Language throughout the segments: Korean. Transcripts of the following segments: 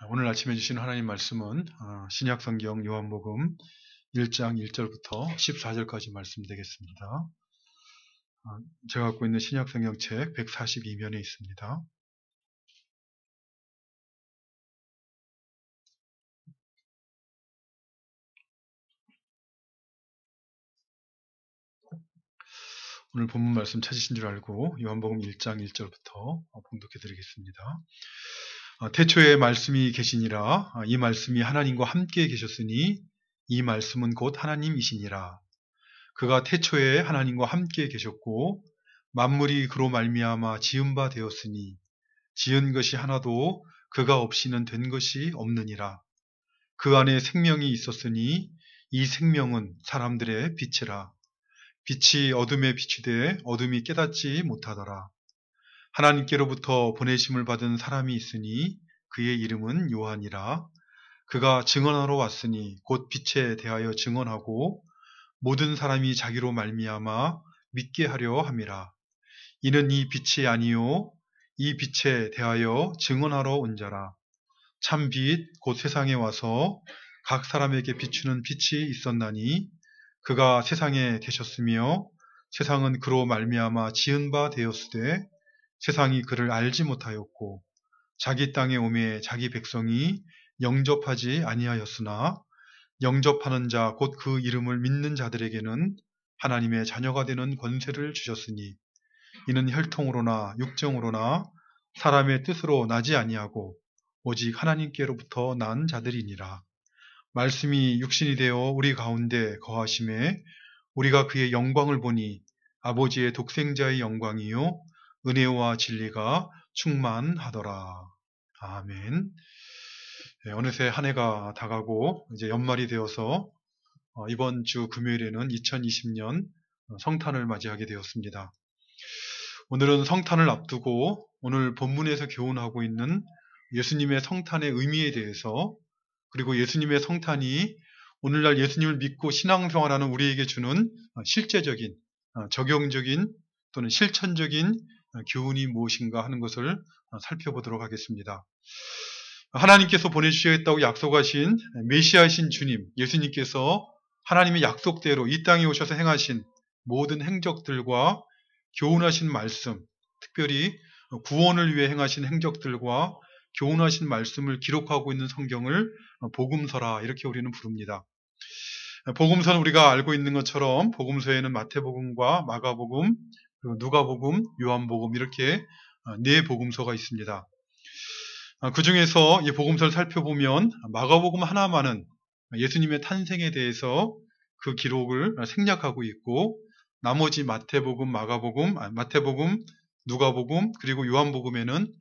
오늘 아침에 주신 하나님 말씀은 신약성경 요한복음 1장 1절부터 14절까지 말씀 되겠습니다. 제가 갖고 있는 신약성경 책 142면에 있습니다. 오늘 본문 말씀 찾으신 줄 알고 요한복음 1장 1절부터 봉독해 드리겠습니다. 태초에 말씀이 계시니라. 이 말씀이 하나님과 함께 계셨으니 이 말씀은 곧 하나님이시니라. 그가 태초에 하나님과 함께 계셨고 만물이 그로 말미암아 지은 바 되었으니 지은 것이 하나도 그가 없이는 된 것이 없느니라. 그 안에 생명이 있었으니 이 생명은 사람들의 빛이라. 빛이 어둠에 비추되 어둠이 깨닫지 못하더라. 하나님께로부터 보내심을 받은 사람이 있으니 그의 이름은 요한이라. 그가 증언하러 왔으니 곧 빛에 대하여 증언하고 모든 사람이 자기로 말미암아 믿게 하려 함이라. 이는 이 빛이 아니요 이 빛에 대하여 증언하러 온 자라. 참 빛 곧 세상에 와서 각 사람에게 비추는 빛이 있었나니 그가 세상에 계셨으며 세상은 그로 말미암아 지은 바 되었으되 세상이 그를 알지 못하였고 자기 땅에 오매 자기 백성이 영접하지 아니하였으나 영접하는 자 곧 그 이름을 믿는 자들에게는 하나님의 자녀가 되는 권세를 주셨으니 이는 혈통으로나 육정으로나 사람의 뜻으로 나지 아니하고 오직 하나님께로부터 난 자들이니라. 말씀이 육신이 되어 우리 가운데 거하심에 우리가 그의 영광을 보니 아버지의 독생자의 영광이요 은혜와 진리가 충만하더라. 아멘. 어느새 한 해가 다가고 이제 연말이 되어서 이번 주 금요일에는 2020년 성탄을 맞이하게 되었습니다. 오늘은 성탄을 앞두고 오늘 본문에서 교훈하고 있는 예수님의 성탄의 의미에 대해서 그리고 예수님의 성탄이 오늘날 예수님을 믿고 신앙생활하는 우리에게 주는 실제적인, 적용적인 또는 실천적인 교훈이 무엇인가 하는 것을 살펴보도록 하겠습니다. 하나님께서 보내주시겠다고 약속하신 메시아이신 주님, 예수님께서 하나님의 약속대로 이 땅에 오셔서 행하신 모든 행적들과 교훈하신 말씀, 특별히 구원을 위해 행하신 행적들과 교훈하신 말씀을 기록하고 있는 성경을 복음서라 이렇게 우리는 부릅니다. 복음서는 우리가 알고 있는 것처럼 복음서에는 마태복음과 마가복음, 그리고 누가복음, 요한복음 이렇게 네 복음서가 있습니다. 그 중에서 이 복음서를 살펴보면 마가복음 하나만은 예수님의 탄생에 대해서 그 기록을 생략하고 있고 나머지 마태복음, 마태복음, 누가복음 그리고 요한복음에는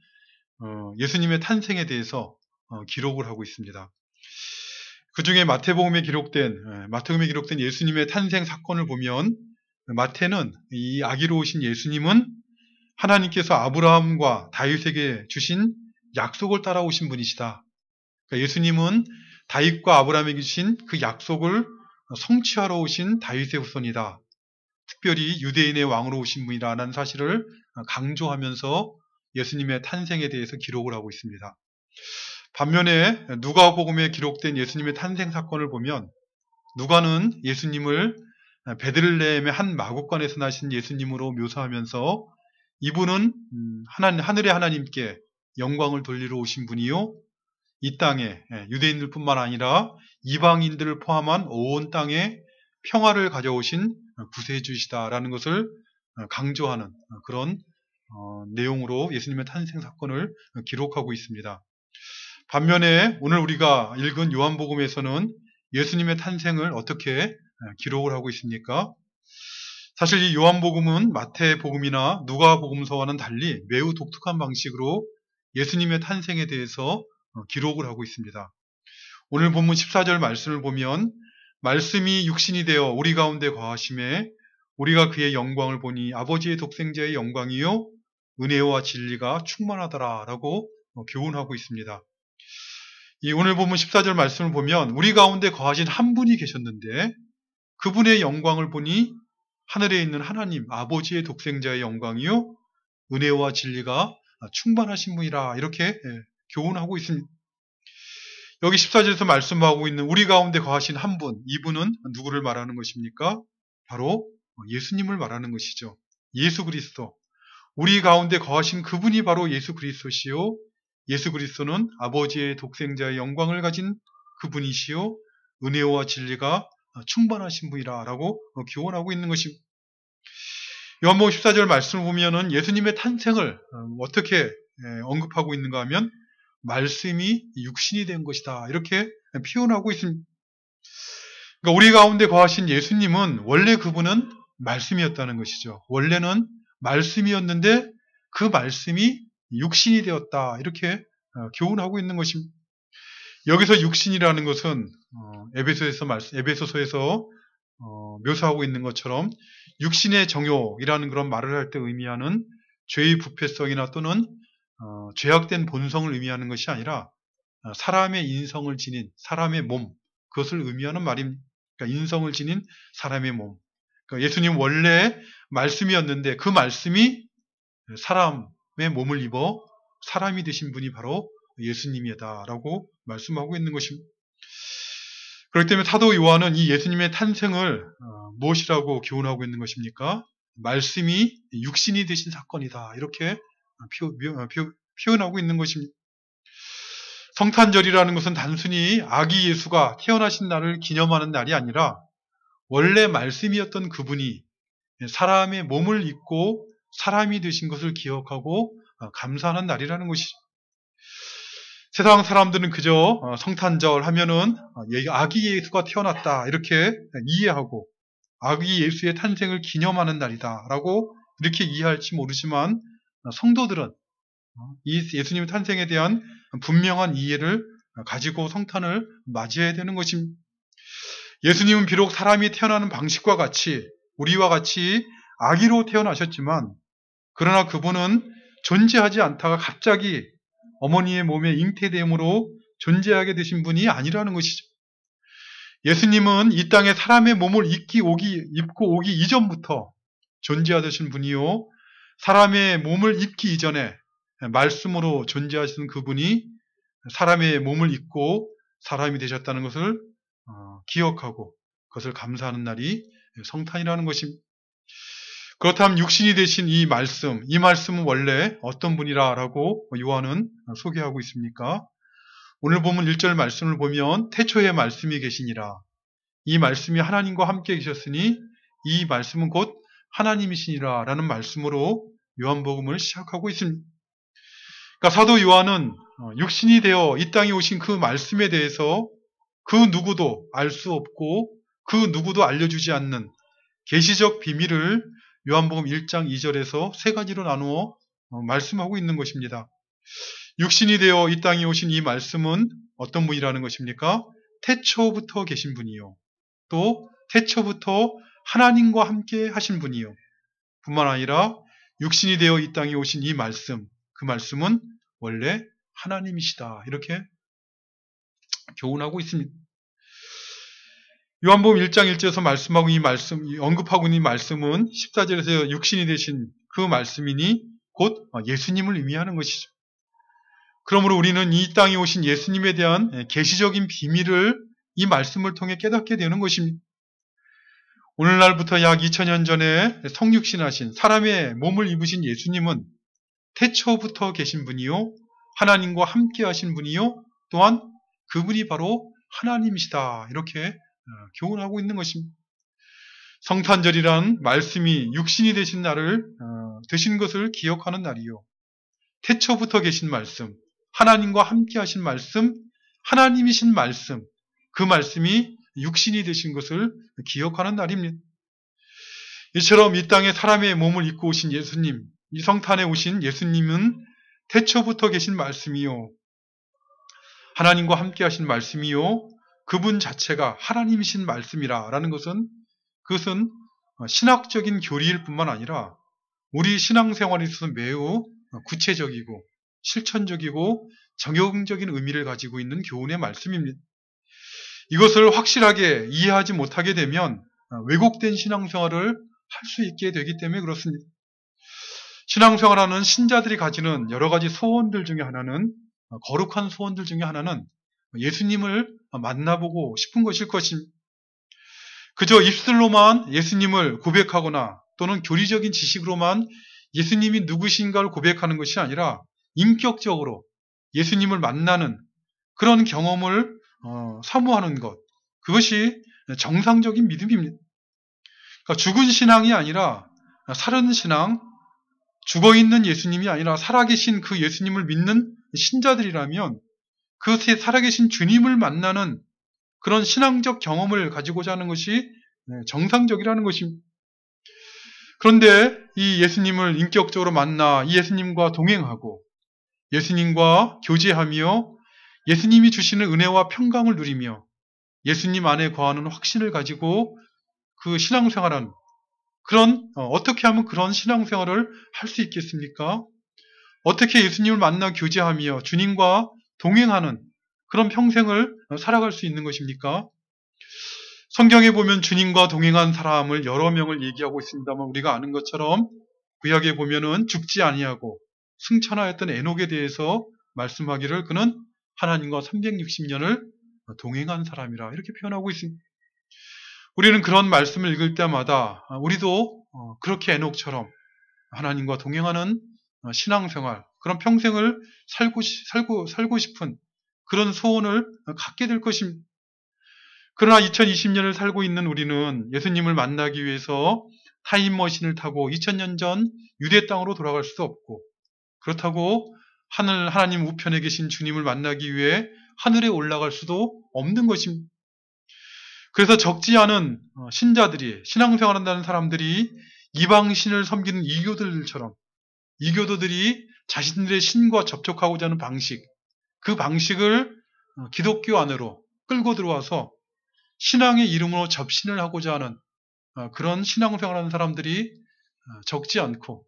예수님의 탄생에 대해서 기록을 하고 있습니다. 그 중에 마태복음에 기록된 예수님의 탄생 사건을 보면 마태는 이 아기로 오신 예수님은 하나님께서 아브라함과 다윗에게 주신 약속을 따라오신 분이시다. 그러니까 예수님은 다윗과 아브라함에게 주신 그 약속을 성취하러 오신 다윗의 후손이다. 특별히 유대인의 왕으로 오신 분이라는 사실을 강조하면서 예수님의 탄생에 대해서 기록을 하고 있습니다. 반면에 누가복음에 기록된 예수님의 탄생 사건을 보면 누가는 예수님을 베들레헴의 한 마구간에서 나신 예수님으로 묘사하면서 이분은 하늘의 하나님께 영광을 돌리러 오신 분이요 이 땅에 유대인들뿐만 아니라 이방인들을 포함한 온 땅에 평화를 가져오신 구세주시다라는 것을 강조하는 그런 내용으로 예수님의 탄생 사건을 기록하고 있습니다. 반면에 오늘 우리가 읽은 요한복음에서는 예수님의 탄생을 어떻게 기록을 하고 있습니까? 사실 이 요한복음은 마태복음이나 누가복음서와는 달리 매우 독특한 방식으로 예수님의 탄생에 대해서 기록을 하고 있습니다. 오늘 본문 14절 말씀을 보면 말씀이 육신이 되어 우리 가운데 거하심에 우리가 그의 영광을 보니 아버지의 독생자의 영광이요 은혜와 진리가 충만하더라 라고 교훈하고 있습니다. 이 오늘 본문 14절 말씀을 보면 우리 가운데 거하신 한 분이 계셨는데 그분의 영광을 보니 하늘에 있는 하나님 아버지의 독생자의 영광이요 은혜와 진리가 충만하신 분이라 이렇게 교훈하고 있습니다. 여기 14절에서 말씀하고 있는 우리 가운데 거하신 한 분, 이분은 누구를 말하는 것입니까? 바로 예수님을 말하는 것이죠. 예수 그리스도. 우리 가운데 거하신 그분이 바로 예수 그리스도시요. 예수 그리스도는 아버지의 독생자의 영광을 가진 그분이시요. 은혜와 진리가 충만하신 분이라고 교훈하고 있는 것입니다. 요한복음 14절 말씀을 보면은 예수님의 탄생을 어떻게 언급하고 있는가 하면 말씀이 육신이 된 것이다. 이렇게 표현하고 있습니다. 그러니까 우리 가운데 거하신 예수님은 원래 그분은 말씀이었다는 것이죠. 원래는 말씀이었는데 그 말씀이 육신이 되었다. 이렇게 교훈하고 있는 것입니다. 여기서 육신이라는 것은 에베소서에서 묘사하고 있는 것처럼 육신의 정욕이라는 그런 말을 할 때 의미하는 죄의 부패성이나 또는 죄악된 본성을 의미하는 것이 아니라 사람의 인성을 지닌 사람의 몸, 그것을 의미하는 말입니다. 그러니까 인성을 지닌 사람의 몸. 그러니까 예수님 원래 말씀이었는데 그 말씀이 사람의 몸을 입어 사람이 되신 분이 바로 예수님이다라고 말씀하고 있는 것입니다. 그렇기 때문에 사도 요한은 이 예수님의 탄생을 무엇이라고 교훈하고 있는 것입니까? 말씀이 육신이 되신 사건이다. 이렇게 표현하고 있는 것입니다. 성탄절이라는 것은 단순히 아기 예수가 태어나신 날을 기념하는 날이 아니라 원래 말씀이었던 그분이 사람의 몸을 입고 사람이 되신 것을 기억하고 감사하는 날이라는 것이죠. 세상 사람들은 그저 성탄절 하면은 아기 예수가 태어났다 이렇게 이해하고 아기 예수의 탄생을 기념하는 날이다 라고 이렇게 이해할지 모르지만 성도들은 이 예수님의 탄생에 대한 분명한 이해를 가지고 성탄을 맞이해야 되는 것입니다. 예수님은 비록 사람이 태어나는 방식과 같이 우리와 같이 아기로 태어나셨지만 그러나 그분은 존재하지 않다가 갑자기 어머니의 몸에 잉태됨으로 존재하게 되신 분이 아니라는 것이죠. 예수님은 이 땅에 사람의 몸을 입고 오기 이전부터 존재하신 분이요. 사람의 몸을 입기 이전에 말씀으로 존재하시는 그분이 사람의 몸을 입고 사람이 되셨다는 것을 기억하고 그것을 감사하는 날이 성탄이라는 것입니다. 그렇다면 육신이 되신 이 말씀은 원래 어떤 분이라고 요한은 소개하고 있습니까? 오늘 보면 1절 말씀을 보면 태초에 말씀이 계시니라. 이 말씀이 하나님과 함께 계셨으니 이 말씀은 곧 하나님이시니라 라는 말씀으로 요한복음을 시작하고 있습니다. 그러니까 사도 요한은 육신이 되어 이 땅에 오신 그 말씀에 대해서 그 누구도 알 수 없고 그 누구도 알려주지 않는 계시적 비밀을 요한복음 1장 2절에서 세 가지로 나누어 말씀하고 있는 것입니다. 육신이 되어 이 땅에 오신 이 말씀은 어떤 분이라는 것입니까? 태초부터 계신 분이요. 또 태초부터 하나님과 함께 하신 분이요. 뿐만 아니라 육신이 되어 이 땅에 오신 이 말씀, 그 말씀은 원래 하나님이시다. 이렇게 교훈하고 있습니다. 요한복음 1장 1절에서 언급하고 있는 이 말씀은 14절에서 육신이 되신 그 말씀이니 곧 예수님을 의미하는 것이죠. 그러므로 우리는 이 땅에 오신 예수님에 대한 계시적인 비밀을 이 말씀을 통해 깨닫게 되는 것입니다. 오늘날부터 약 2000년 전에 성육신하신 사람의 몸을 입으신 예수님은 태초부터 계신 분이요. 하나님과 함께 하신 분이요. 또한 그분이 바로 하나님이시다. 이렇게 교훈하고 있는 것입니다. 성탄절이란 말씀이 육신이 되신 날을 되신 것을 기억하는 날이요. 태초부터 계신 말씀, 하나님과 함께 하신 말씀, 하나님이신 말씀, 그 말씀이 육신이 되신 것을 기억하는 날입니다. 이처럼 이 땅에 사람의 몸을 입고 오신 예수님, 이 성탄에 오신 예수님은 태초부터 계신 말씀이요. 하나님과 함께 하신 말씀이요. 그분 자체가 하나님이신 말씀이라는 것은 그것은 신학적인 교리일 뿐만 아니라 우리 신앙생활에 있어서 매우 구체적이고 실천적이고 적용적인 의미를 가지고 있는 교훈의 말씀입니다. 이것을 확실하게 이해하지 못하게 되면 왜곡된 신앙생활을 할 수 있게 되기 때문에 그렇습니다. 신앙생활하는 신자들이 가지는 여러 가지 소원들 중에 하나는 거룩한 소원들 중에 하나는 예수님을 만나보고 싶은 것일 것입니다. 그저 입술로만 예수님을 고백하거나 또는 교리적인 지식으로만 예수님이 누구신가를 고백하는 것이 아니라 인격적으로 예수님을 만나는 그런 경험을 사모하는 것, 그것이 정상적인 믿음입니다. 그러니까 죽은 신앙이 아니라 살은 신앙, 죽어있는 예수님이 아니라 살아계신 그 예수님을 믿는 신자들이라면 그 살아계신 주님을 만나는 그런 신앙적 경험을 가지고자 하는 것이 정상적이라는 것입니다. 그런데 이 예수님을 인격적으로 만나 이 예수님과 동행하고 예수님과 교제하며 예수님이 주시는 은혜와 평강을 누리며 예수님 안에 거하는 확신을 가지고 그 신앙생활은 어떻게 하면 그런 신앙생활을 할 수 있겠습니까? 어떻게 예수님을 만나 교제하며 주님과 동행하는 그런 평생을 살아갈 수 있는 것입니까? 성경에 보면 주님과 동행한 사람을 여러 명을 얘기하고 있습니다만 우리가 아는 것처럼 구약에 보면은 죽지 아니하고 승천하였던 에녹에 대해서 말씀하기를 그는 하나님과 360년을 동행한 사람이라 이렇게 표현하고 있습니다. 우리는 그런 말씀을 읽을 때마다 우리도 그렇게 에녹처럼 하나님과 동행하는 신앙생활, 그런 평생을 살고 싶은 그런 소원을 갖게 될 것입니다. 그러나 2020년을 살고 있는 우리는 예수님을 만나기 위해서 타임머신을 타고 2000년 전 유대 땅으로 돌아갈 수도 없고 그렇다고 하나님 우편에 계신 주님을 만나기 위해 하늘에 올라갈 수도 없는 것입니다. 그래서 적지 않은 신자들이 신앙생활한다는 사람들이 이방신을 섬기는 이교도들이 자신들의 신과 접촉하고자 하는 방식, 그 방식을 기독교 안으로 끌고 들어와서 신앙의 이름으로 접신을 하고자 하는 그런 신앙생활하는 사람들이 적지 않고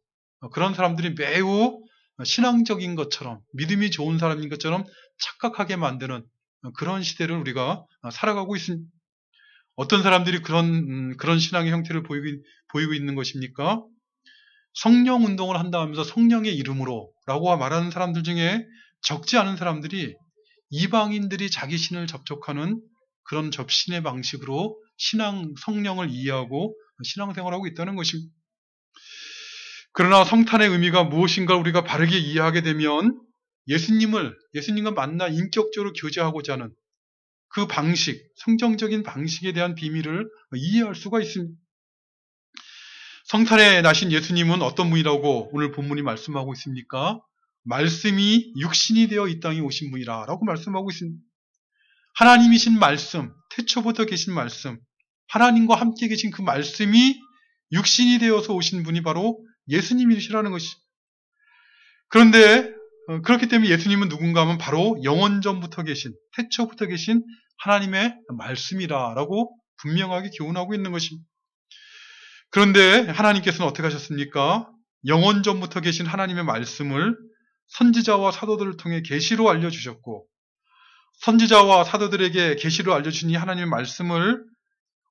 그런 사람들이 매우 신앙적인 것처럼 믿음이 좋은 사람인 것처럼 착각하게 만드는 그런 시대를 우리가 살아가고 있습니다. 어떤 사람들이 그런 신앙의 형태를 보이고 있는 것입니까? 성령 운동을 한다 하면서 성령의 이름으로 라고 말하는 사람들 중에 적지 않은 사람들이 이방인들이 자기 신을 접촉하는 그런 접신의 방식으로 성령을 이해하고 신앙생활하고 있다는 것입니다. 그러나 성탄의 의미가 무엇인가 우리가 바르게 이해하게 되면 예수님과 만나 인격적으로 교제하고자 하는 그 방식, 성경적인 방식에 대한 비밀을 이해할 수가 있습니다. 성탄에 나신 예수님은 어떤 분이라고 오늘 본문이 말씀하고 있습니까? 말씀이 육신이 되어 이 땅에 오신 분이라 라고 말씀하고 있습니다. 하나님이신 말씀, 태초부터 계신 말씀, 하나님과 함께 계신 그 말씀이 육신이 되어서 오신 분이 바로 예수님이시라는 것이. 그런데 그렇기 때문에 예수님은 누군가 하면 바로 영원전부터 계신, 태초부터 계신 하나님의 말씀이라라고 분명하게 교훈하고 있는 것입니다. 그런데 하나님께서는 어떻게 하셨습니까? 영원전부터 계신 하나님의 말씀을 선지자와 사도들을 통해 계시로 알려주셨고 선지자와 사도들에게 계시로 알려주신 이 하나님의 말씀을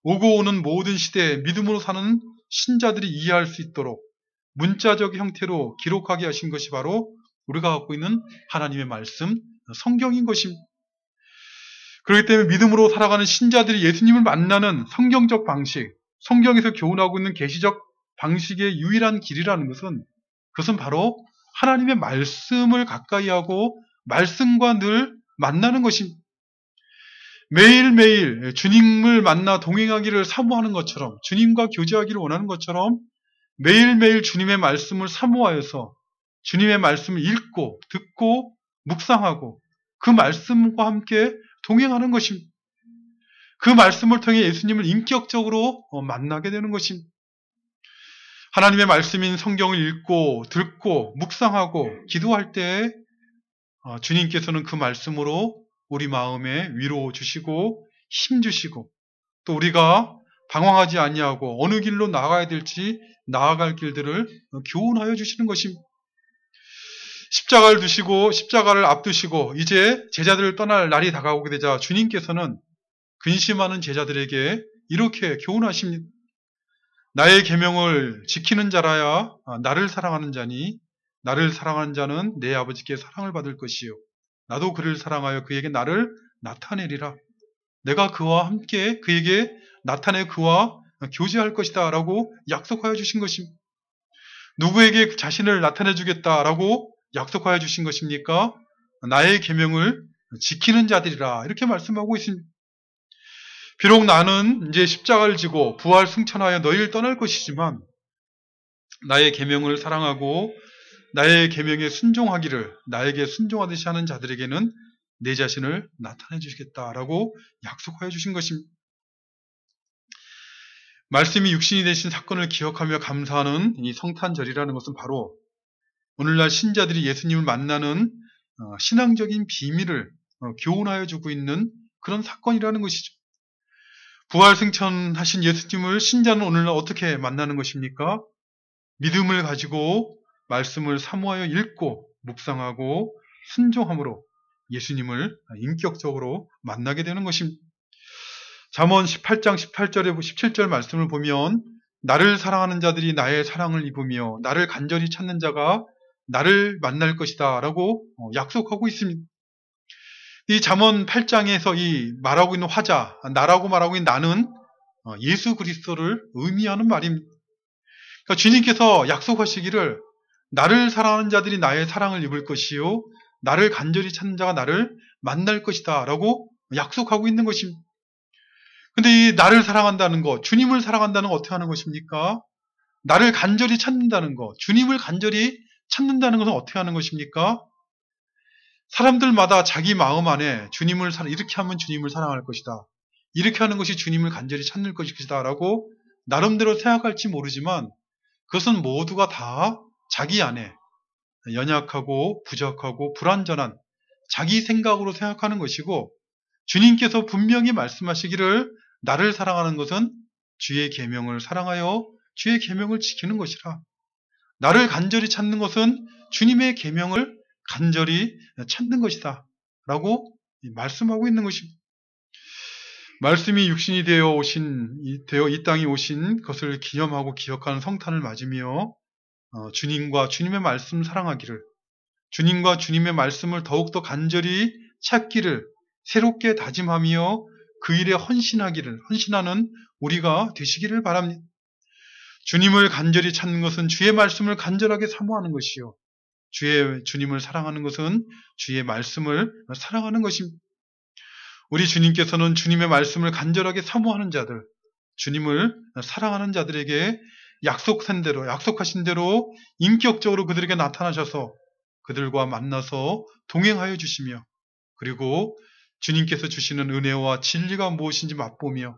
오고 오는 모든 시대에 믿음으로 사는 신자들이 이해할 수 있도록 문자적 형태로 기록하게 하신 것이 바로 우리가 갖고 있는 하나님의 말씀, 성경인 것입니다. 그렇기 때문에 믿음으로 살아가는 신자들이 예수님을 만나는 성경적 방식, 성경에서 교훈하고 있는 계시적 방식의 유일한 길이라는 그것은 바로 하나님의 말씀을 가까이 하고 말씀과 늘 만나는 것입니다. 매일매일 주님을 만나 동행하기를 사모하는 것처럼 주님과 교제하기를 원하는 것처럼 매일매일 주님의 말씀을 사모하여서 주님의 말씀을 읽고 듣고 묵상하고 그 말씀과 함께 동행하는 것입니다. 그 말씀을 통해 예수님을 인격적으로 만나게 되는 것입니다. 하나님의 말씀인 성경을 읽고 듣고 묵상하고 기도할 때 주님께서는 그 말씀으로 우리 마음에 위로 주시고 힘 주시고 또 우리가 방황하지 아니하고 어느 길로 나아가야 될지 나아갈 길들을 교훈하여 주시는 것입니다. 십자가를 두시고 십자가를 앞두시고 이제 제자들을 떠날 날이 다가오게 되자 주님께서는 근심하는 제자들에게 이렇게 교훈하십니다. 나의 계명을 지키는 자라야 나를 사랑하는 자니 나를 사랑하는 자는 내 아버지께 사랑을 받을 것이요 나도 그를 사랑하여 그에게 나를 나타내리라. 내가 그와 함께 그에게 나타내 그와 교제할 것이다 라고 약속하여 주신 것입니다. 누구에게 자신을 나타내 주겠다라고 약속하여 주신 것입니까? 나의 계명을 지키는 자들이라 이렇게 말씀하고 있습니다. 비록 나는 이제 십자가를 지고 부활 승천하여 너희를 떠날 것이지만 나의 계명을 사랑하고 나의 계명에 순종하기를 나에게 순종하듯이 하는 자들에게는 내 자신을 나타내 주시겠다라고 약속하여 주신 것입니다. 말씀이 육신이 되신 사건을 기억하며 감사하는 이 성탄절이라는 것은 바로 오늘날 신자들이 예수님을 만나는 신앙적인 비밀을 교훈하여 주고 있는 그런 사건이라는 것이죠. 부활승천하신 예수님을 신자는 오늘날 어떻게 만나는 것입니까? 믿음을 가지고 말씀을 사모하여 읽고 묵상하고 순종함으로 예수님을 인격적으로 만나게 되는 것입니다. 잠언 18장 18절에 17절 말씀을 보면 나를 사랑하는 자들이 나의 사랑을 입으며 나를 간절히 찾는 자가 나를 만날 것이다 라고 약속하고 있습니다. 이 잠언 8장에서 이 말하고 있는 화자, 나라고 말하고 있는 나는 예수 그리스도를 의미하는 말입니다. 그러니까 주님께서 약속하시기를 나를 사랑하는 자들이 나의 사랑을 입을 것이요 나를 간절히 찾는 자가 나를 만날 것이다 라고 약속하고 있는 것입니다. 근데 이 나를 사랑한다는 것, 주님을 사랑한다는 것 어떻게 하는 것입니까? 나를 간절히 찾는다는 것, 주님을 간절히 찾는다는 것은 어떻게 하는 것입니까? 사람들마다 자기 마음 안에 이렇게 하면 주님을 사랑할 것이다. 이렇게 하는 것이 주님을 간절히 찾는 것이다 라고 나름대로 생각할지 모르지만 그것은 모두가 다 자기 안에 연약하고 부족하고 불완전한 자기 생각으로 생각하는 것이고 주님께서 분명히 말씀하시기를 나를 사랑하는 것은 주의 계명을 사랑하여 주의 계명을 지키는 것이라. 나를 간절히 찾는 것은 주님의 계명을 간절히 찾는 것이다 라고 말씀하고 있는 것입니다. 말씀이 육신이 되어 이 땅에 오신 것을 기념하고 기억하는 성탄을 맞으며 주님과 주님의 말씀 사랑하기를, 주님과 주님의 말씀을 더욱더 간절히 찾기를 새롭게 다짐하며 그 일에 헌신하는 우리가 되시기를 바랍니다. 주님을 간절히 찾는 것은 주의 말씀을 간절하게 사모하는 것이요. 주님을 사랑하는 것은 주의 말씀을 사랑하는 것입니다. 우리 주님께서는 주님의 말씀을 간절하게 사모하는 자들, 주님을 사랑하는 자들에게 약속하신 대로 인격적으로 그들에게 나타나셔서 그들과 만나서 동행하여 주시며 그리고 주님께서 주시는 은혜와 진리가 무엇인지 맛보며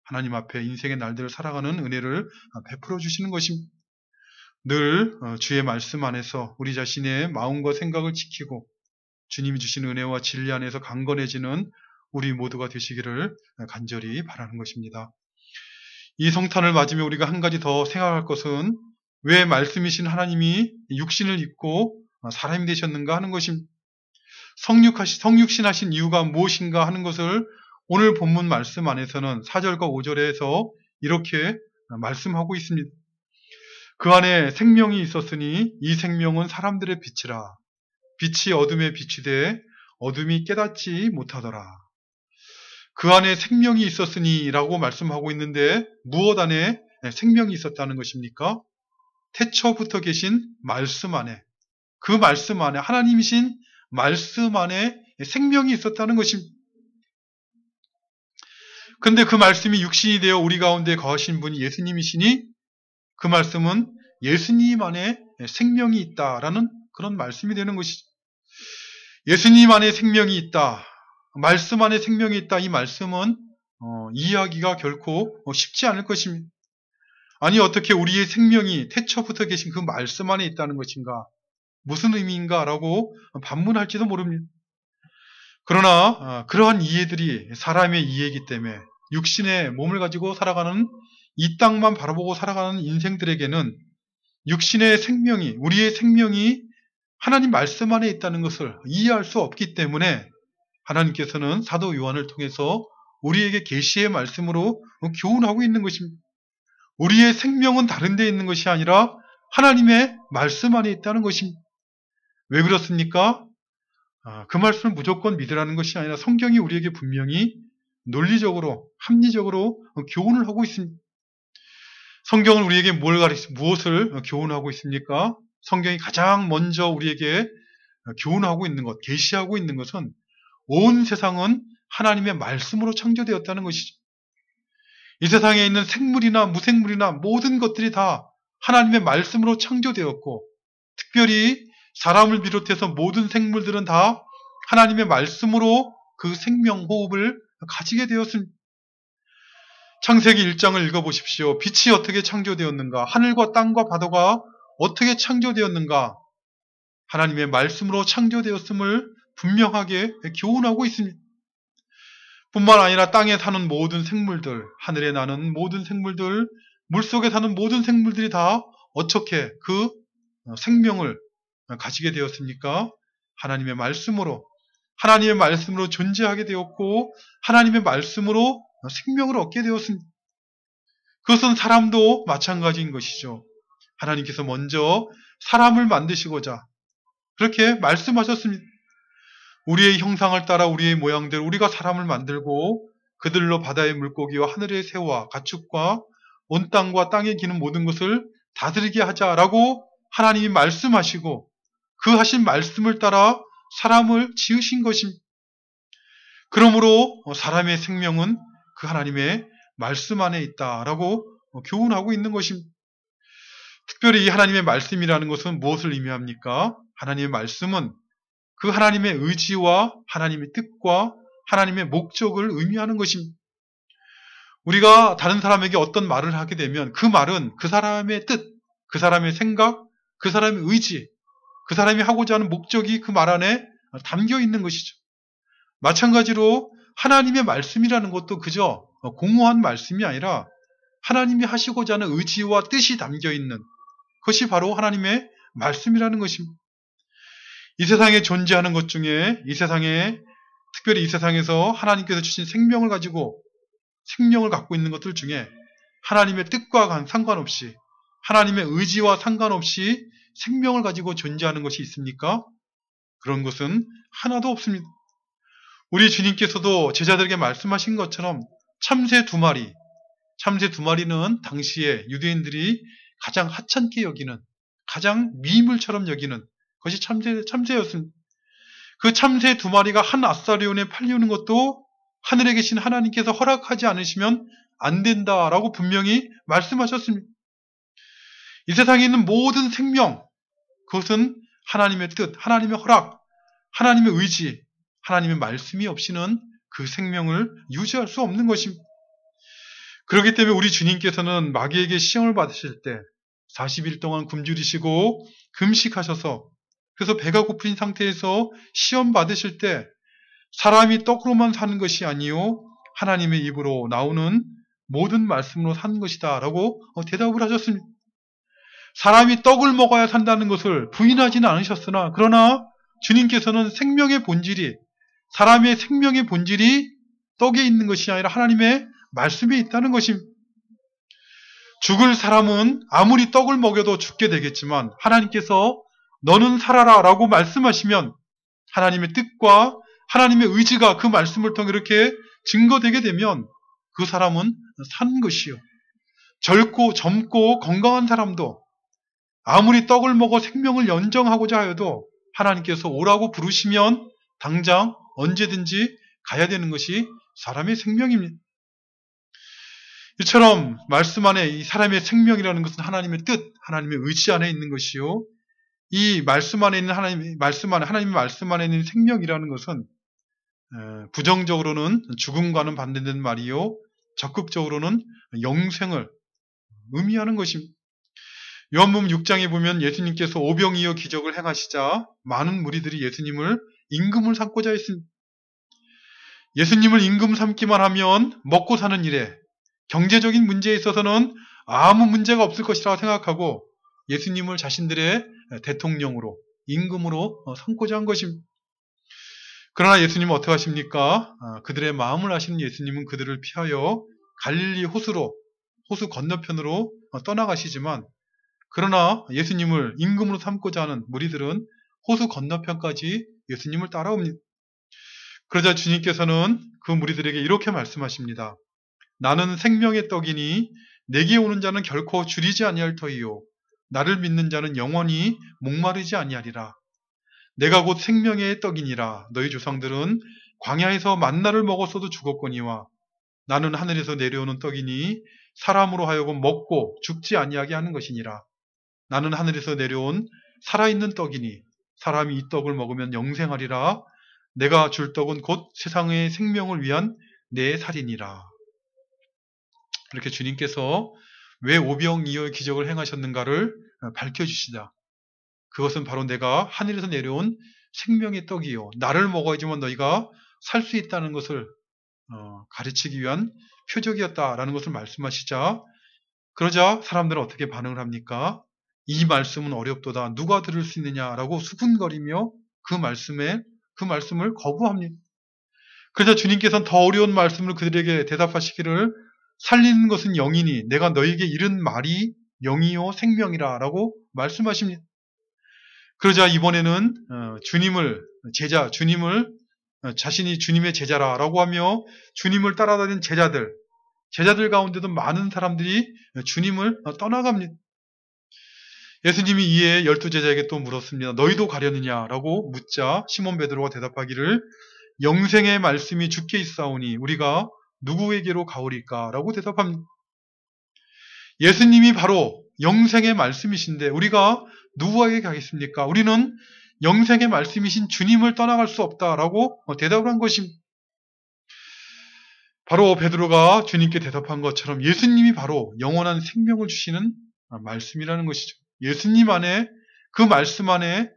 하나님 앞에 인생의 날들을 살아가는 은혜를 베풀어 주시는 것입니다. 늘 주의 말씀 안에서 우리 자신의 마음과 생각을 지키고 주님이 주신 은혜와 진리 안에서 강건해지는 우리 모두가 되시기를 간절히 바라는 것입니다. 이 성탄을 맞으며 우리가 한 가지 더 생각할 것은 왜 말씀이신 하나님이 육신을 입고 사람이 되셨는가 하는 것입니다. 성육신하신 이유가 무엇인가 하는 것을 오늘 본문 말씀 안에서는 4절과 5절에서 이렇게 말씀하고 있습니다. 그 안에 생명이 있었으니 이 생명은 사람들의 빛이라. 빛이 어둠에 비추되 어둠이 깨닫지 못하더라. 그 안에 생명이 있었으니 라고 말씀하고 있는데 무엇 안에 생명이 있었다는 것입니까? 태초부터 계신 말씀 안에, 그 말씀 안에, 하나님이신 말씀 안에 생명이 있었다는 것입니다. 근데 그 말씀이 육신이 되어 우리 가운데 거하신 분이 예수님이시니 그 말씀은 예수님 안에 생명이 있다라는 그런 말씀이 되는 것이죠. 예수님 안에 생명이 있다, 말씀 안에 생명이 있다, 이 말씀은 이해하기가 결코 쉽지 않을 것입니다. 아니 어떻게 우리의 생명이 태초부터 계신 그 말씀 안에 있다는 것인가, 무슨 의미인가 라고 반문할지도 모릅니다. 그러나 그러한 이해들이 사람의 이해이기 때문에 육신의 몸을 가지고 살아가는 이 땅만 바라보고 살아가는 인생들에게는 육신의 생명이, 우리의 생명이 하나님 말씀 안에 있다는 것을 이해할 수 없기 때문에 하나님께서는 사도 요한을 통해서 우리에게 계시의 말씀으로 교훈하고 있는 것입니다. 우리의 생명은 다른 데 있는 것이 아니라 하나님의 말씀 안에 있다는 것입니다. 왜 그렇습니까? 그 말씀을 무조건 믿으라는 것이 아니라 성경이 우리에게 분명히 논리적으로, 합리적으로 교훈을 하고 있습니다. 성경은 우리에게 무엇을 교훈하고 있습니까? 성경이 가장 먼저 우리에게 교훈하고 있는 것, 계시하고 있는 것은 온 세상은 하나님의 말씀으로 창조되었다는 것이죠. 이 세상에 있는 생물이나 무생물이나 모든 것들이 다 하나님의 말씀으로 창조되었고, 특별히 사람을 비롯해서 모든 생물들은 다 하나님의 말씀으로 그 생명 호흡을 가지게 되었습니다. 창세기 1장을 읽어보십시오. 빛이 어떻게 창조되었는가? 하늘과 땅과 바다가 어떻게 창조되었는가? 하나님의 말씀으로 창조되었음을 분명하게 교훈하고 있습니다. 뿐만 아니라 땅에 사는 모든 생물들, 하늘에 나는 모든 생물들, 물속에 사는 모든 생물들이 다 어떻게 그 생명을 가지게 되었습니까? 하나님의 말씀으로 존재하게 되었고, 하나님의 말씀으로 생명을 얻게 되었습니다. 그것은 사람도 마찬가지인 것이죠. 하나님께서 먼저 사람을 만드시고자 그렇게 말씀하셨습니다. 우리의 형상을 따라 우리의 모양대로 우리가 사람을 만들고 그들로 바다의 물고기와 하늘의 새와 가축과 온 땅과 땅에 기는 모든 것을 다스리게 하자라고 하나님이 말씀하시고 그 하신 말씀을 따라 사람을 지으신 것입니다. 그러므로 사람의 생명은 그 하나님의 말씀 안에 있다라고 교훈하고 있는 것입니다. 특별히 이 하나님의 말씀이라는 것은 무엇을 의미합니까? 하나님의 말씀은 그 하나님의 의지와 하나님의 뜻과 하나님의 목적을 의미하는 것입니다. 우리가 다른 사람에게 어떤 말을 하게 되면 그 말은 그 사람의 뜻, 그 사람의 생각, 그 사람의 의지, 그 사람이 하고자 하는 목적이 그 말 안에 담겨 있는 것이죠. 마찬가지로 하나님의 말씀이라는 것도 그저 공허한 말씀이 아니라 하나님이 하시고자 하는 의지와 뜻이 담겨 있는 것이 바로 하나님의 말씀이라는 것입니다. 이 세상에 존재하는 것 중에 특별히 이 세상에서 하나님께서 주신 생명을 갖고 있는 것들 중에 하나님의 뜻과 상관없이 하나님의 의지와 상관없이 생명을 가지고 존재하는 것이 있습니까? 그런 것은 하나도 없습니다. 우리 주님께서도 제자들에게 말씀하신 것처럼 참새 두 마리는 당시에 유대인들이 가장 하찮게 여기는, 가장 미물처럼 여기는 것이 참새였습니다. 그 참새 두 마리가 한 아사리온에 팔리는 것도 하늘에 계신 하나님께서 허락하지 않으시면 안 된다라고 분명히 말씀하셨습니다. 이 세상에 있는 모든 생명, 그것은 하나님의 뜻, 하나님의 허락, 하나님의 의지, 하나님의 말씀이 없이는 그 생명을 유지할 수 없는 것입니다. 그렇기 때문에 우리 주님께서는 마귀에게 시험을 받으실 때 40일 동안 굶주리시고 금식하셔서 그래서 배가 고픈 상태에서 시험 받으실 때 사람이 떡으로만 사는 것이 아니요 하나님의 입으로 나오는 모든 말씀으로 사는 것이다 라고 대답을 하셨습니다. 사람이 떡을 먹어야 산다는 것을 부인하지는 않으셨으나 그러나 주님께서는 사람의 생명의 본질이 떡에 있는 것이 아니라 하나님의 말씀에 있다는 것입니다. 죽을 사람은 아무리 떡을 먹여도 죽게 되겠지만 하나님께서 너는 살아라 라고 말씀하시면 하나님의 뜻과 하나님의 의지가 그 말씀을 통해 이렇게 증거되게 되면 그 사람은 산 것이요. 젊고 건강한 사람도 아무리 떡을 먹어 생명을 연장하고자 하여도 하나님께서 오라고 부르시면 당장 언제든지 가야 되는 것이 사람의 생명입니다. 이처럼 말씀 안에 이 사람의 생명이라는 것은 하나님의 뜻, 하나님의 의지 안에 있는 것이요. 이 말씀 안에 있는 하나님의 말씀 안에 있는 생명이라는 것은 부정적으로는 죽음과는 반대된 말이요. 적극적으로는 영생을 의미하는 것입니다. 요한복음 6장에 보면 예수님께서 오병이어 기적을 행하시자 많은 무리들이 예수님을 임금을 삼고자 했습니다. 예수님을 임금 삼기만 하면 먹고 사는 일에 경제적인 문제에 있어서는 아무 문제가 없을 것이라고 생각하고 예수님을 자신들의 대통령으로, 임금으로 삼고자 한 것입니다. 그러나 예수님은 어떻게 하십니까? 그들의 마음을 아시는 예수님은 그들을 피하여 갈릴리 호수 건너편으로 떠나가시지만 그러나 예수님을 임금으로 삼고자 하는 무리들은 호수 건너편까지 예수님을 따라옵니다. 그러자 주님께서는 그 무리들에게 이렇게 말씀하십니다. 나는 생명의 떡이니 내게 오는 자는 결코 줄이지 아니할 터이요 나를 믿는 자는 영원히 목마르지 아니하리라. 내가 곧 생명의 떡이니라. 너희 조상들은 광야에서 만나를 먹었어도 죽었거니와 나는 하늘에서 내려오는 떡이니 사람으로 하여금 먹고 죽지 아니하게 하는 것이니라. 나는 하늘에서 내려온 살아있는 떡이니 사람이 이 떡을 먹으면 영생하리라. 내가 줄 떡은 곧 세상의 생명을 위한 내 살이니라. 이렇게 주님께서 왜 오병이어의 기적을 행하셨는가를 밝혀주시다. 그것은 바로 내가 하늘에서 내려온 생명의 떡이요 나를 먹어야지만 너희가 살 수 있다는 것을 가르치기 위한 표적이었다라는 것을 말씀하시자, 그러자 사람들은 어떻게 반응을 합니까? 이 말씀은 어렵도다. 누가 들을 수 있느냐라고 수군거리며 그 말씀을 거부합니다. 그러자 주님께서는 더 어려운 말씀을 그들에게 대답하시기를 살리는 것은 영이니 내가 너희에게 이른 말이 영이요 생명이라 라고 말씀하십니다. 그러자 이번에는 주님을 자신이 주님의 제자라라고 하며 주님을 따라다니는 제자들 가운데도 많은 사람들이 주님을 떠나갑니다. 예수님이 이에 12제자에게 또 물었습니다. 너희도 가려느냐라고 묻자 시몬 베드로가 대답하기를 영생의 말씀이 주께 있사오니 우리가 누구에게로 가오리까라고 대답합니다. 예수님이 바로 영생의 말씀이신데 우리가 누구에게 가겠습니까? 우리는 영생의 말씀이신 주님을 떠나갈 수 없다라고 대답을 한 것입니다. 바로 베드로가 주님께 대답한 것처럼 예수님이 바로 영원한 생명을 주시는 말씀이라는 것이죠. 예수님 안에, 그 말씀 안에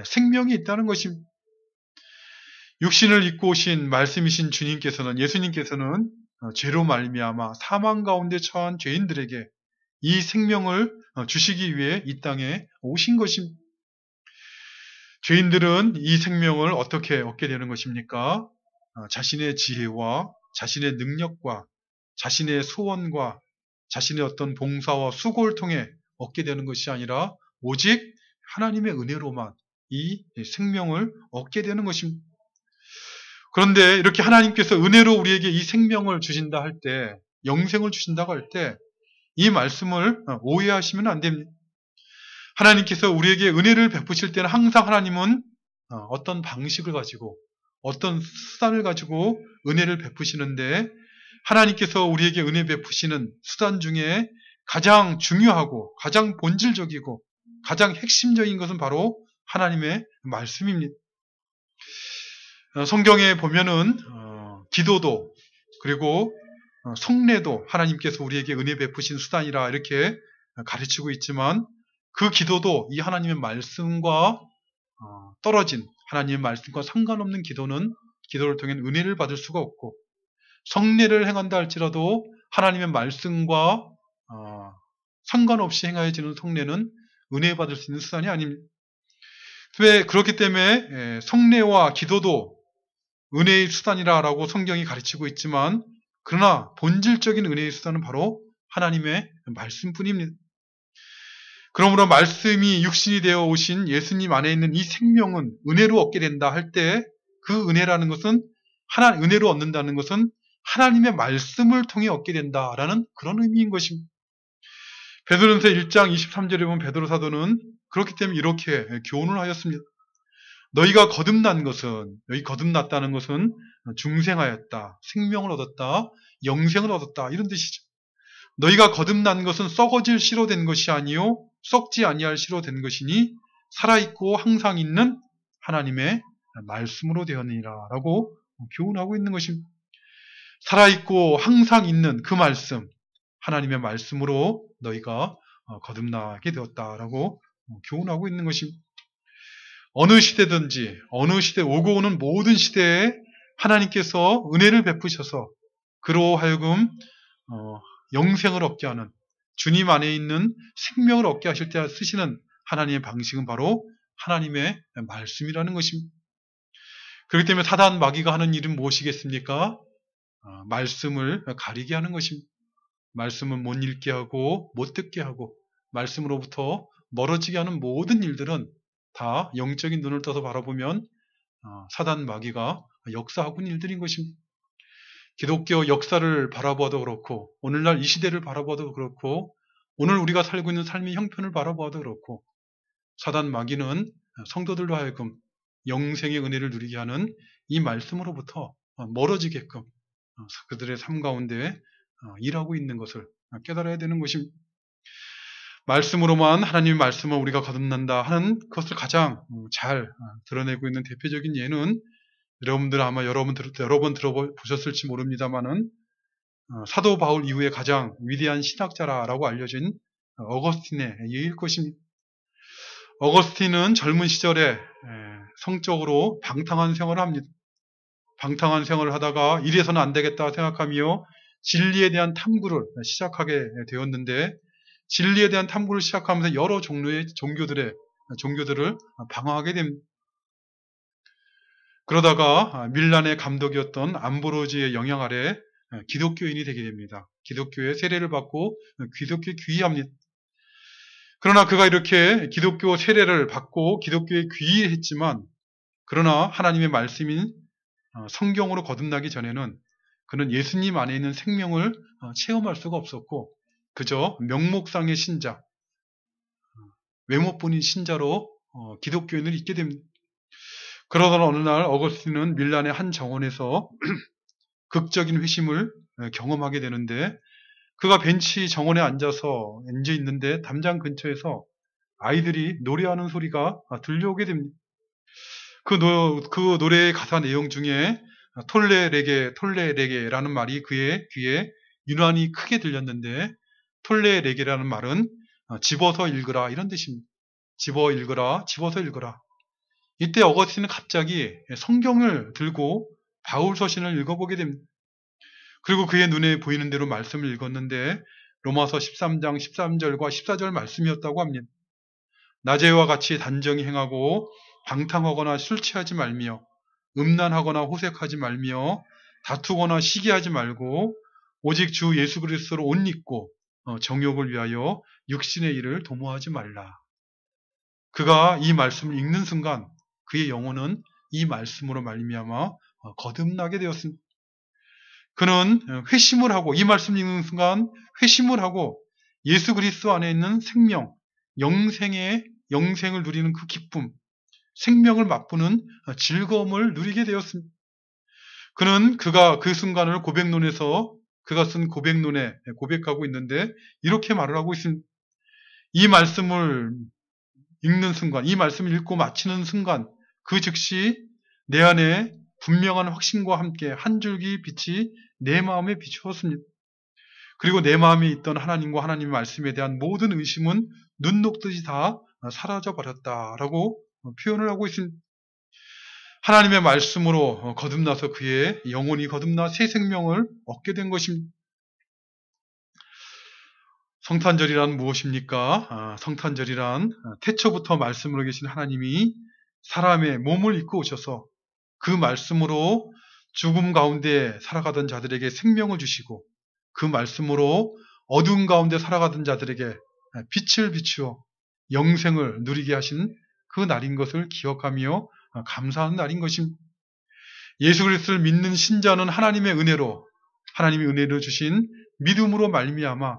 생명이 있다는 것입니다. 육신을 입고 오신 말씀이신 예수님께서는 죄로 말미암아 사망 가운데 처한 죄인들에게 이 생명을 주시기 위해 이 땅에 오신 것입니다. 죄인들은 이 생명을 어떻게 얻게 되는 것입니까? 자신의 지혜와 자신의 능력과 자신의 소원과 자신의 어떤 봉사와 수고를 통해 얻게 되는 것이 아니라 오직 하나님의 은혜로만 이 생명을 얻게 되는 것입니다. 그런데 이렇게 하나님께서 은혜로 우리에게 이 생명을 주신다 할 때, 영생을 주신다고 할 때 이 말씀을 오해하시면 안 됩니다. 하나님께서 우리에게 은혜를 베푸실 때는 항상 하나님은 어떤 방식을 가지고 어떤 수단을 가지고 은혜를 베푸시는데, 하나님께서 우리에게 은혜 베푸시는 수단 중에 가장 중요하고 가장 본질적이고 가장 핵심적인 것은 바로 하나님의 말씀입니다. 성경에 보면은 기도도 그리고 성례도 하나님께서 우리에게 은혜 베푸신 수단이라 이렇게 가르치고 있지만, 그 기도도 이 하나님의 말씀과 떨어진, 하나님의 말씀과 상관없는 기도를 통해 은혜를 받을 수가 없고, 성례를 행한다 할지라도 하나님의 말씀과 상관없이 행하여지는 성례는 은혜 받을 수 있는 수단이 아닙니다. 그렇기 때문에 성례와 기도도 은혜의 수단이라고 성경이 가르치고 있지만, 그러나 본질적인 은혜의 수단은 바로 하나님의 말씀뿐입니다. 그러므로 말씀이 육신이 되어 오신 예수님 안에 있는 이 생명은 은혜로 얻게 된다 할 때, 그 은혜라는 것은 은혜로 얻는다는 것은 하나님의 말씀을 통해 얻게 된다라는 그런 의미인 것입니다. 베드로전서 1장 23절에 보면 베드로 사도는 그렇기 때문에 이렇게 교훈을 하였습니다. 너희가 거듭났다는 것은 중생하였다, 생명을 얻었다, 영생을 얻었다 이런 뜻이죠. 너희가 거듭난 것은 썩어질 씨로 된 것이 아니요 썩지 아니할 씨로 된 것이니 살아있고 항상 있는 하나님의 말씀으로 되었느니라 라고 교훈하고 있는 것입니다. 살아있고 항상 있는 그 말씀, 하나님의 말씀으로 너희가 거듭나게 되었다라고 교훈하고 있는 것입니다. 어느 시대든지 어느 시대 오고 오는 모든 시대에 하나님께서 은혜를 베푸셔서 그로 하여금 영생을 얻게 하는, 주님 안에 있는 생명을 얻게 하실 때 쓰시는 하나님의 방식은 바로 하나님의 말씀이라는 것입니다. 그렇기 때문에 사단 마귀가 하는 일은 무엇이겠습니까? 말씀을 가리게 하는 것입니다. 말씀은 못 읽게 하고 못 듣게 하고 말씀으로부터 멀어지게 하는 모든 일들은 다 영적인 눈을 떠서 바라보면 사단 마귀가 역사하고 있는 일들인 것입니다. 기독교 역사를 바라보아도 그렇고 오늘날 이 시대를 바라보아도 그렇고 오늘 우리가 살고 있는 삶의 형편을 바라보아도 그렇고 사단 마귀는 성도들로 하여금 영생의 은혜를 누리게 하는 이 말씀으로부터 멀어지게끔 그들의 삶 가운데 일하고 있는 것을 깨달아야 되는 것입니다. 말씀으로만 하나님의 말씀을 우리가 거듭난다 하는 것을 가장 잘 드러내고 있는 대표적인 예는 여러분들 아마 여러 번 들어보셨을지 모릅니다만은 사도 바울 이후에 가장 위대한 신학자라고 알려진 어거스틴의 예일 것입니다. 어거스틴은 젊은 시절에 성적으로 방탕한 생활을 합니다. 방탕한 생활을 하다가 이래서는 안 되겠다 생각하며 진리에 대한 탐구를 시작하게 되었는데 진리에 대한 탐구를 시작하면서 여러 종류의 종교들을 방황하게 됩니다. 그러다가 밀란의 감독이었던 암브로지의 영향 아래 기독교인이 되게 됩니다. 기독교의 세례를 받고 기독교에 귀의합니다. 그러나 그가 이렇게 기독교 세례를 받고 기독교에 귀의했지만 그러나 하나님의 말씀인 성경으로 거듭나기 전에는 그는 예수님 안에 있는 생명을 체험할 수가 없었고 그저 명목상의 신자, 외모뿐인 신자로 기독교인을 잊게 됩니다. 그러던 어느 날 어거스틴은 밀란의 한 정원에서 극적인 회심을 경험하게 되는데 그가 벤치 정원에 앉아 있는데 담장 근처에서 아이들이 노래하는 소리가 들려오게 됩니다. 그 노래의 가사 내용 중에 톨레레게라는 말이 그의 귀에 유난히 크게 들렸는데 톨레레게라는 말은 집어서 읽으라 이런 뜻입니다. 집어서 읽으라. 이때 어거스틴은 갑자기 성경을 들고 바울 서신을 읽어보게 됩니다. 그리고 그의 눈에 보이는 대로 말씀을 읽었는데 로마서 13장 13절과 14절 말씀이었다고 합니다. 낮에와 같이 단정히 행하고 방탕하거나 술 취하지 말며 음란하거나 호색하지 말며 다투거나 시기하지 말고 오직 주 예수 그리스도로 옷 입고 정욕을 위하여 육신의 일을 도모하지 말라. 그가 이 말씀을 읽는 순간 그의 영혼은 이 말씀으로 말미암아 거듭나게 되었습니다. 그는 회심을 하고 이 말씀을 읽는 순간 회심을 하고 예수 그리스도 안에 있는 생명, 영생을 누리는 그 기쁨, 생명을 맛보는 즐거움을 누리게 되었습니다. 그가 그 순간을 그가 쓴 고백론에 고백하고 있는데 이렇게 말을 하고 있습니다. 이 말씀을 읽는 순간, 이 말씀을 읽고 마치는 순간 그 즉시 내 안에 분명한 확신과 함께 한 줄기 빛이 내 마음에 비추었습니다. 그리고 내 마음에 있던 하나님과 하나님의 말씀에 대한 모든 의심은 눈 녹듯이 다 사라져버렸다라고 표현을 하고 있습니다. 하나님의 말씀으로 거듭나서 그의 영혼이 거듭나 새 생명을 얻게 된 것입니다. 성탄절이란 무엇입니까? 성탄절이란 태초부터 말씀으로 계신 하나님이 사람의 몸을 입고 오셔서 그 말씀으로 죽음 가운데 살아가던 자들에게 생명을 주시고 그 말씀으로 어두운 가운데 살아가던 자들에게 빛을 비추어 영생을 누리게 하신 그 날인 것을 기억하며 감사하는 날인 것입니다. 예수 그리스도를 믿는 신자는 하나님의 은혜로 주신 믿음으로 말미암아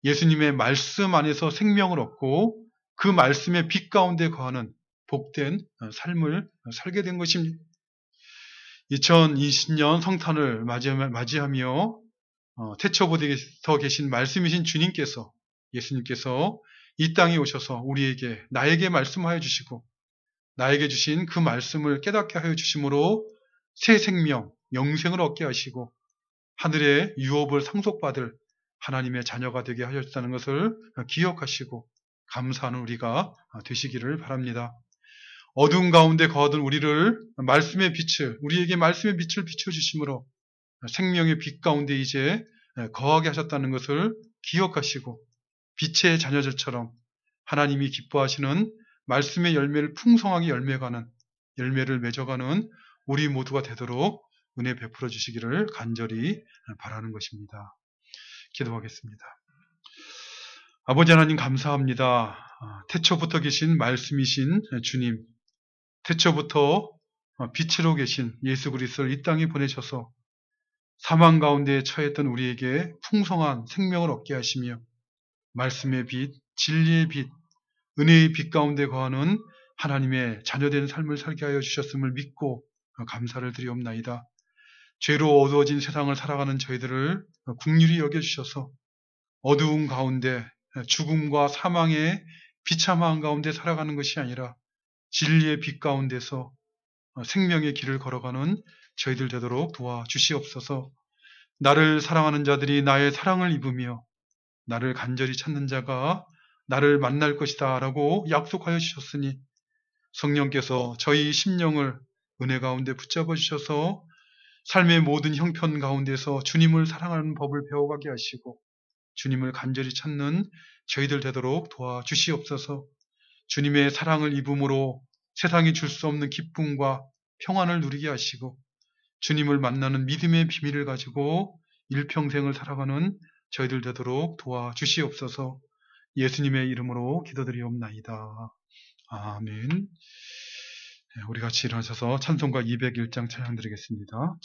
예수님의 말씀 안에서 생명을 얻고 그 말씀의 빛 가운데 거하는 복된 삶을 살게 된 것입니다. 2020년 성탄을 맞이하며 태초부터 계신 말씀이신 주님께서 예수님께서 이 땅에 오셔서 나에게 말씀하여 주시고 나에게 주신 그 말씀을 깨닫게 하여 주심으로 새 생명, 영생을 얻게 하시고 하늘의 유업을 상속받을 하나님의 자녀가 되게 하셨다는 것을 기억하시고 감사하는 우리가 되시기를 바랍니다. 어두운 가운데 거하던 우리에게 말씀의 빛을 비춰주심으로 생명의 빛 가운데 이제 거하게 하셨다는 것을 기억하시고 빛의 자녀들처럼 하나님이 기뻐하시는 말씀의 열매를 풍성하게 열매를 맺어가는 우리 모두가 되도록 은혜 베풀어 주시기를 간절히 바라는 것입니다. 기도하겠습니다. 아버지 하나님 감사합니다. 태초부터 계신 말씀이신 주님, 태초부터 빛으로 계신 예수 그리스도를 이 땅에 보내셔서 사망 가운데 처했던 우리에게 풍성한 생명을 얻게 하시며 말씀의 빛, 진리의 빛, 은혜의 빛 가운데 거하는 하나님의 자녀된 삶을 살게 하여 주셨음을 믿고 감사를 드리옵나이다. 죄로 어두워진 세상을 살아가는 저희들을 긍휼히 여겨주셔서 어두운 가운데 죽음과 사망의 비참한 가운데 살아가는 것이 아니라 진리의 빛 가운데서 생명의 길을 걸어가는 저희들 되도록 도와주시옵소서. 나를 사랑하는 자들이 나의 사랑을 입으며 나를 간절히 찾는 자가 나를 만날 것이다 라고 약속하여 주셨으니 성령께서 저희 심령을 은혜 가운데 붙잡아 주셔서 삶의 모든 형편 가운데서 주님을 사랑하는 법을 배워가게 하시고 주님을 간절히 찾는 저희들 되도록 도와주시옵소서. 주님의 사랑을 입음으로 세상이 줄 수 없는 기쁨과 평안을 누리게 하시고 주님을 만나는 믿음의 비밀을 가지고 일평생을 살아가는 저희들 되도록 도와주시옵소서. 예수님의 이름으로 기도드리옵나이다. 아멘. 우리 같이 일어나셔서 찬송가 201장 찬양 드리겠습니다.